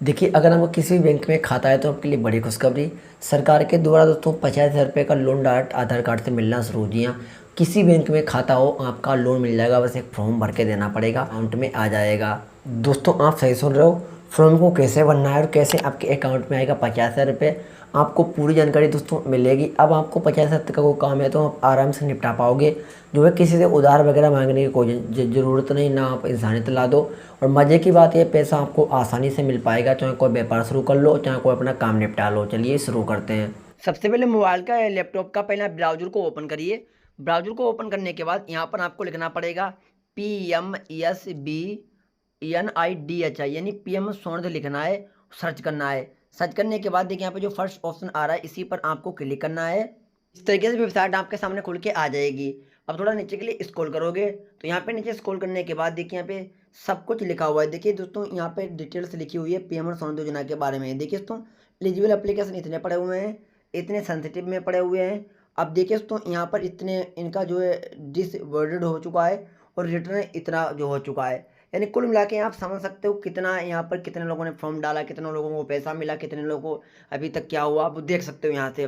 देखिए, अगर हमको किसी भी बैंक में खाता है तो आपके लिए बड़ी खुशखबरी। सरकार के द्वारा दोस्तों 50,000 रुपये का लोन डायरेक्ट आधार कार्ड से मिलना शुरू हो गया। किसी बैंक में खाता हो आपका लोन मिल जाएगा, बस एक फॉर्म भर के देना पड़ेगा, अकाउंट में आ जाएगा। दोस्तों आप सही सुन रहे हो। फॉर्म को कैसे भरना है और कैसे आपके अकाउंट में आएगा 50,000 रुपये, आपको पूरी जानकारी दोस्तों मिलेगी। अब आपको 50,000 का कोई काम है तो आप आराम से निपटा पाओगे। जो है किसी से उधार वगैरह मांगने की कोई ज़रूरत नहीं, ना आप इंसानियत ला दो। और मज़े की बात ये, पैसा आपको आसानी से मिल पाएगा, चाहे कोई व्यापार शुरू कर लो, चाहे कोई अपना काम निपटा लो। चलिए शुरू करते हैं। सबसे पहले मोबाइल का या लैपटॉप का पहले ब्राउज़र को ओपन करिए। ब्राउज़र को ओपन करने के बाद यहाँ पर आपको लिखना पड़ेगा PMSBNIDHI, यानी PM सोनद लिखना है, सर्च करना है। सर्च करने के बाद देखिए यहाँ पे जो फर्स्ट ऑप्शन आ रहा है इसी पर आपको क्लिक करना है। इस तरीके से वेबसाइट आपके सामने खुल के आ जाएगी। अब थोड़ा नीचे के लिए स्क्रॉल करोगे तो यहाँ पे नीचे स्क्रॉल करने के बाद देखिए यहाँ पे सब कुछ लिखा हुआ है। देखिए दोस्तों यहाँ पे डिटेल्स लिखी हुई है पीएम सोनद योजना के बारे में। देखिए दोस्तों एलिजिबल एप्लीकेशन इतने पड़े हुए हैं, इतने सेंसिटिव में पड़े हुए हैं। अब देखिए दोस्तों यहाँ पर इतने इनका जो है डिसवर्डेड हो चुका है और रिटर्न इतना जो हो चुका है। यानी कुल मिला के आप समझ सकते हो कितना यहाँ पर कितने लोगों ने फॉर्म डाला, कितने लोगों को पैसा मिला, कितने लोगों को अभी तक क्या हुआ, आप देख सकते हो। यहाँ से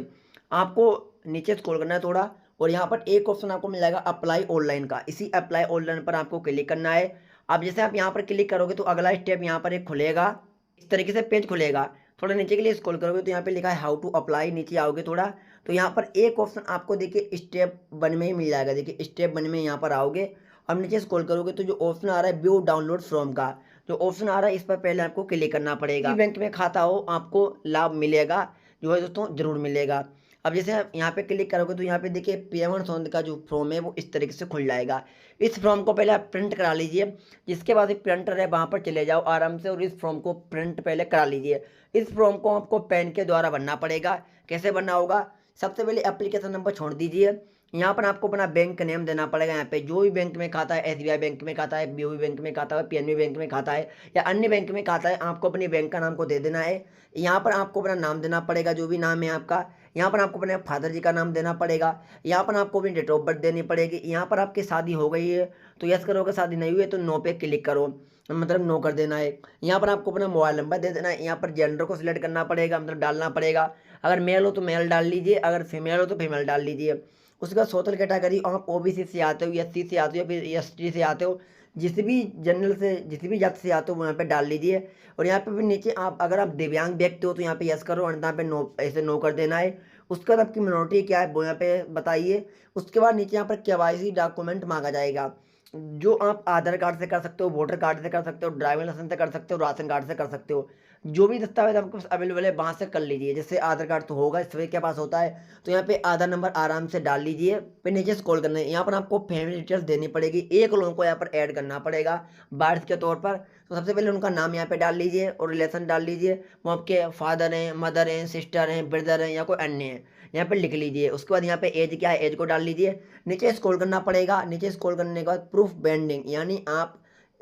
आपको नीचे स्क्रॉल करना है थोड़ा और यहाँ पर एक ऑप्शन आपको मिल जाएगा अप्लाई ऑनलाइन का। इसी अप्लाई ऑनलाइन पर आपको क्लिक करना है। अब जैसे आप यहाँ पर क्लिक करोगे तो अगला स्टेप यहाँ पर एक खुलेगा, इस तरीके से पेज खुलेगा। थोड़ा नीचे के लिए स्क्रॉल करोगे तो यहाँ पे लिखा है हाउ टू अप्लाई, नीचे आओगे थोड़ा तो यहाँ पर एक ऑप्शन आपको देखिए स्टेप 1 में ही मिल जाएगा। देखिए स्टेप 1 में यहाँ पर आओगे, अब नीचे स्क्रॉल करोगे तो जो ऑप्शन आ रहा है व्यू डाउनलोड फ्रॉम का, जो ऑप्शन आ रहा है इस पर पहले आपको क्लिक करना पड़ेगा। बैंक में खाता हो आपको लाभ मिलेगा, जो है दोस्तों जरूर मिलेगा। अब जैसे आप यहाँ पे क्लिक करोगे तो यहाँ पे देखिए पीएम सोनद का जो फॉर्म है वो इस तरीके से खुल जाएगा। इस फॉर्म को पहले आप प्रिंट करा लीजिए, जिसके बाद एक प्रिंटर है वहाँ पर चले जाओ आराम से और इस फॉर्म को प्रिंट पहले करा लीजिए। इस फॉर्म को आपको पेन के द्वारा भरना पड़ेगा। कैसे भरना होगा, सबसे पहले एप्लीकेशन नंबर छोड़ दीजिए। यहाँ पर आपको अपना बैंक नेम देना पड़ेगा। यहाँ पे जो भी बैंक में खाता है, एसबीआई बैंक में खाता है, बीओबी बैंक में खाता है, पीएनबी बैंक में खाता है या अन्य बैंक में खाता है, आपको अपने बैंक का नाम को दे देना है। यहाँ पर आपको अपना नाम देना पड़ेगा, जो भी नाम है आपका। यहाँ पर आपको अपने फादर जी का नाम देना पड़ेगा। यहाँ पर आपको अपनी डेट ऑफ बर्थ देनी पड़ेगी। यहाँ पर आपकी शादी हो गई है तो यस करोगे, शादी नहीं हुई है तो नो पे क्लिक करो, मतलब नो कर देना है। यहाँ पर आपको अपना मोबाइल नंबर दे देना है। यहाँ पर जेंडर को सिलेक्ट करना पड़ेगा, मतलब डालना पड़ेगा। अगर मेल हो तो मेल डाल लीजिए, अगर फीमेल हो तो फीमेल डाल लीजिए। उसके बाद सोशल कैटेगरी आप ओबीसी से आते हो, एससी से आते हो या फिर एसटी से आते हो, जिस भी जनरल से जिस भी जाति से आते हो वो यहाँ पे डाल लीजिए। और यहाँ पे भी नीचे आप अगर आप दिव्यांग व्यक्ति हो तो यहाँ पे यस करो, अन्यथा पे नो, ऐसे नो कर देना है। उसके बाद आपकी मिनोरिटी क्या है वो यहाँ पे बताइए। उसके बाद नीचे यहाँ पर केवाईसी डॉक्यूमेंट मांगा जाएगा, जो आप आधार कार्ड से कर सकते हो, वोटर कार्ड से कर सकते हो, ड्राइविंग लाइसेंस से कर सकते हो, राशन कार्ड से कर सकते हो। जो भी दस्तावेज आपके पास अवेलेबल है वहाँ से कर लीजिए। जैसे आधार कार्ड तो होगा सभी के पास होता है, तो यहाँ पे आधार नंबर आराम से डाल लीजिए। फिर नीचे स्क्रॉल करना है, यहाँ पर आपको फैमिली डिटेल्स देनी पड़ेगी। एक लोगों को यहाँ पर ऐड करना पड़ेगा वारिस के तौर पर। तो सबसे पहले उनका नाम यहाँ पे डाल लीजिए और रिलेशन डाल लीजिए, वो आपके फादर हैं, मदर हैं, सिस्टर हैं, ब्रदर हैं या कोई अन्य है, यहाँ पे लिख लीजिए। उसके बाद यहाँ पे एज क्या है, एज को डाल लीजिए। नीचे स्क्रॉल करना पड़ेगा। नीचे स्क्रॉल करने के बाद प्रूफ बेंडिंग, यानी आप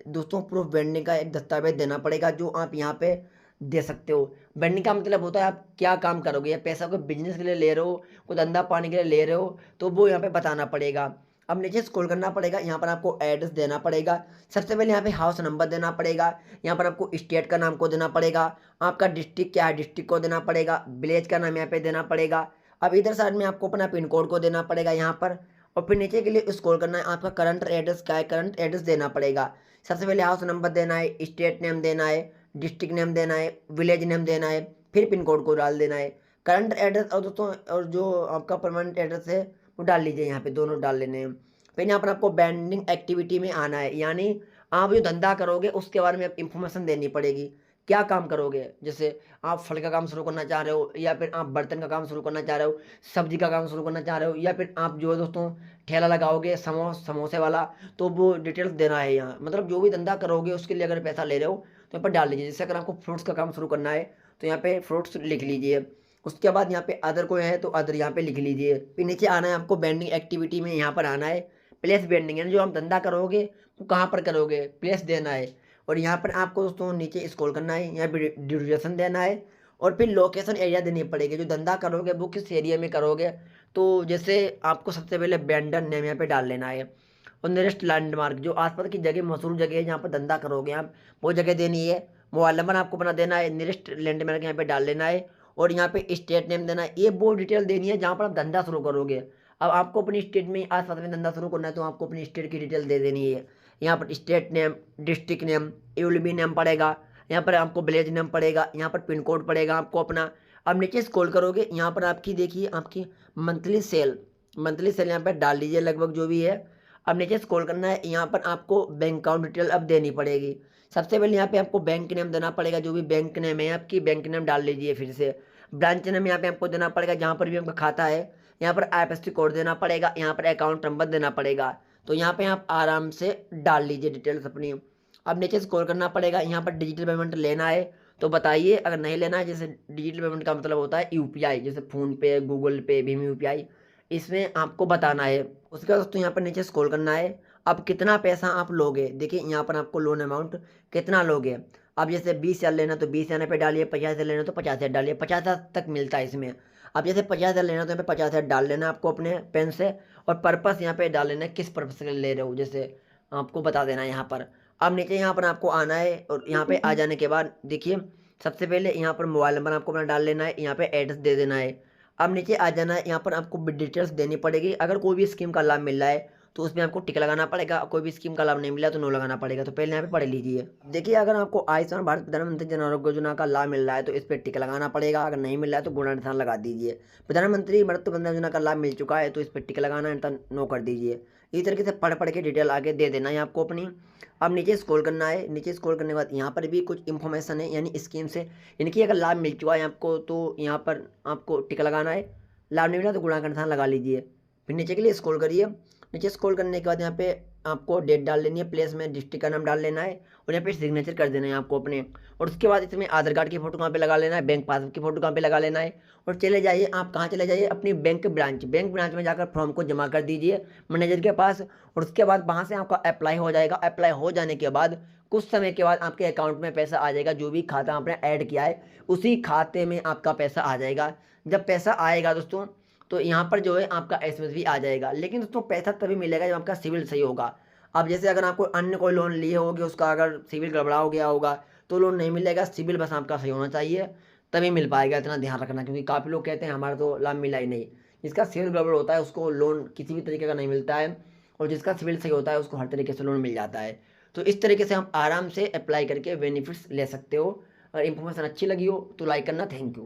दोस्तों प्रूफ बेंडिंग का एक दस्तावेज देना पड़ेगा, जो आप यहाँ पे दे सकते हो। बेंडिंग का मतलब होता है आप क्या काम करोगे, या पैसा को बिजनेस के लिए ले रहे हो, कोई धंधा पाने के लिए ले रहे हो, तो वो यहाँ पे बताना पड़ेगा। अब नीचे स्क्रॉल करना पड़ेगा, यहाँ पर आपको एड्रेस देना पड़ेगा। सबसे पहले यहाँ पे हाउस नंबर देना पड़ेगा। यहाँ पर आपको स्टेट का नाम को देना पड़ेगा, आपका डिस्ट्रिक्ट क्या है डिस्ट्रिक्ट को देना पड़ेगा, विलेज का नाम यहाँ पे देना पड़ेगा। अब इधर साइड में आपको अपना पिन कोड को देना पड़ेगा यहाँ पर। और फिर नीचे के लिए स्क्रॉल करना है, आपका करंट एड्रेस क्या है, करंट एड्रेस देना पड़ेगा। सबसे पहले हाउस नंबर देना है, स्टेट नेम देना है, डिस्ट्रिक्ट नेम देना है, विलेज नेम देना है, फिर पिन कोड को डाल देना है। करंट एड्रेस और दोस्तों और जो आपका परमानेंट एड्रेस है वो डाल लीजिए, यहाँ पे दोनों डाल लेने हैं। फिर यहाँ पर आपको बैंडिंग एक्टिविटी में आना है, यानी आप जो धंधा करोगे उसके बारे में इंफॉर्मेशन देनी पड़ेगी। क्या काम करोगे, जैसे आप फल का काम शुरू करना चाह रहे हो, या फिर आप बर्तन का काम शुरू करना चाह रहे हो, सब्जी का काम शुरू करना चाह रहे हो, या फिर आप जो है दोस्तों ठेला लगाओगे समोसे वाला, तो वो डिटेल्स देना है यहाँ। मतलब जो भी धंधा करोगे उसके लिए अगर पैसा ले रहे हो तो यहाँ पर डाल लीजिए। जैसे अगर आपको फ्रूट्स का काम शुरू करना है तो यहाँ पे फ्रूट्स लिख लीजिए। उसके बाद यहाँ पे अदर कोई है तो अदर यहाँ पे लिख लीजिए। फिर नीचे आना है आपको बेंडिंग एक्टिविटी में, यहाँ पर आना है प्लेस बेंडिंग, यानी जो आप धंधा करोगे वो कहाँ पर करोगे प्लेस देना है। और यहाँ पर आपको दोस्तों नीचे स्क्रॉल करना है, यहाँ पे ड्यूरेशन देना है और फिर लोकेशन एरिया देनी पड़ेगी, जो धंधा करोगे वो किस एरिया में करोगे। तो जैसे आपको सबसे पहले वेंडर नेम यहाँ पे डाल लेना है और नियरेस्ट लैंडमार्क, जो आसपास की जगह मशहूर जगह है जहाँ पर धंधा करोगे आप, वो जगह देनी है। मोबाइल नंबर आपको अपना देना है, नियरेस्ट लैंडमार्क यहाँ पे डाल लेना है और यहाँ पे स्टेट नेम देना है। ये वो डिटेल देनी है जहाँ पर आप धंधा शुरू करोगे। अब आपको अपनी स्टेट में आस पास में धंधा शुरू करना है तो आपको अपनी स्टेट की डिटेल दे देनी है। यहाँ पर state name, district name, ULB name पड़ेगा, यहाँ पर आपको विलेज नेम पड़ेगा, यहाँ पर पिन कोड पड़ेगा आपको अपना। अब नीचे स्क्रॉल करोगे, यहाँ पर आपकी देखिए आपकी मंथली सेल यहाँ पर डाल लीजिए लगभग जो भी है। अब नीचे स्क्रॉल करना है, यहाँ पर आपको बैंक अकाउंट डिटेल अब देनी पड़ेगी। सबसे पहले यहाँ पे आपको बैंक नेम देना पड़ेगा, जो भी बैंक नेम है आपकी बैंक नेम डाल लीजिए। फिर से ब्रांच नेम यहाँ पे आपको देना पड़ेगा, जहाँ पर भी आपका खाता है। यहाँ पर आईएफएससी कोड देना पड़ेगा, यहाँ पर अकाउंट नंबर देना पड़ेगा। तो यहाँ पे आप आराम से डाल लीजिए डिटेल्स अपनी। अब नीचे स्क्रॉल करना पड़ेगा, यहाँ पर डिजिटल पेमेंट लेना है तो बताइए, अगर नहीं लेना है, जैसे डिजिटल पेमेंट का मतलब होता है यूपीआई, जैसे फ़ोनपे, गूगल पे, भीम यूपीआई, इसमें आपको बताना है। उसके बाद दोस्तों यहाँ पर नीचे स्क्रॉल करना है। अब कितना पैसा आप लोगे, देखिए यहाँ पर आपको लोन अमाउंट कितना लोगे। अब जैसे 20,000 लेना तो 20,000 पे डालिए, 50,000 लेना तो 50,000 डालिए, 50,000 तक मिलता है इसमें। अब जैसे 50,000 लेना तो यहाँ पे 50,000 डाल लेना आपको अपने पेन से, और पर्पस यहाँ पे डाल लेना है किस पर्पस के लिए ले रहे हो, जैसे आपको बता देना है यहाँ पर। अब नीचे यहाँ पर आपको आना है और यहाँ पे आ जाने के बाद देखिए सबसे पहले यहाँ पर मोबाइल नंबर आपको अपना डाल लेना है, यहाँ पे एड्रेस दे देना है। अब नीचे आ जाना है, यहाँ पर आपको डिटेल्स देनी पड़ेगी। अगर कोई भी स्कीम का लाभ मिल रहा है तो उसमें आपको टिक लगाना पड़ेगा, कोई भी स्कीम का लाभ नहीं मिला तो नो लगाना पड़ेगा। तो पहले यहाँ पे पढ़ लीजिए। देखिए अगर आपको आयुष्मान भारत प्रधानमंत्री जन आरोग्य योजना का लाभ मिल रहा है तो इस पर टिक लगाना पड़ेगा, अगर नहीं मिल रहा है तो गुणा निशान लगा दीजिए। प्रधानमंत्री मृत्यु बंधन योजना का लाभ मिल चुका है तो इस पर टिक लगाना है, तो नो कर दीजिए। इस तरीके से पढ़ के डिटेल आगे दे देना है आपको अपनी। अब नीचे स्क्रॉल करना है, नीचे स्क्रॉल करने के बाद यहाँ पर भी कुछ इन्फॉर्मेशन है, यानी स्कीम से यानी अगर लाभ मिल चुका है आपको तो यहाँ पर आपको टिक लगाना है, लाभ नहीं मिला तो गुणा का निशान लगा लीजिए। फिर नीचे के लिए स्क्रॉल करिए, नीचे स्क्रॉल करने के बाद यहाँ पे आपको डेट डाल लेनी है, प्लेस में डिस्ट्रिक्ट का नाम डाल लेना है और यहाँ पे सिग्नेचर कर देना है आपको अपने। और उसके बाद इसमें आधार कार्ड की फोटो कहाँ पे लगा लेना है, बैंक पासबुक की फोटो कहाँ पे लगा लेना है और चले जाइए आप कहाँ चले जाइए अपनी बैंक ब्रांच में जाकर फॉर्म को जमा कर दीजिए मैनेजर के पास। और उसके बाद वहाँ से आपका अप्लाई हो जाएगा। अप्लाई हो जाने के बाद कुछ समय के बाद आपके अकाउंट में पैसा आ जाएगा, जो भी खाता आपने ऐड किया है उसी खाते में आपका पैसा आ जाएगा। जब पैसा आएगा दोस्तों तो यहाँ पर जो है आपका एसएमएस भी आ जाएगा। लेकिन दोस्तों पैसा तभी मिलेगा जब आपका सिविल सही होगा। अब जैसे अगर आपको अन्य कोई लोन लिए होगे, उसका अगर सिविल गड़बड़ा हो गया होगा तो लोन नहीं मिलेगा। सिविल बस आपका सही होना चाहिए तभी मिल पाएगा, इतना ध्यान रखना, क्योंकि काफ़ी लोग कहते हैं हमारा तो लाभ मिला ही नहीं। जिसका सिविल गड़बड़ होता है उसको लोन किसी भी तरीके का नहीं मिलता है, और जिसका सिविल सही होता है उसको हर तरीके से लोन मिल जाता है। तो इस तरीके से हम आराम से अप्लाई करके बेनिफिट्स ले सकते हो। अगर इन्फॉर्मेशन अच्छी लगी हो तो लाइक करना। Thank you.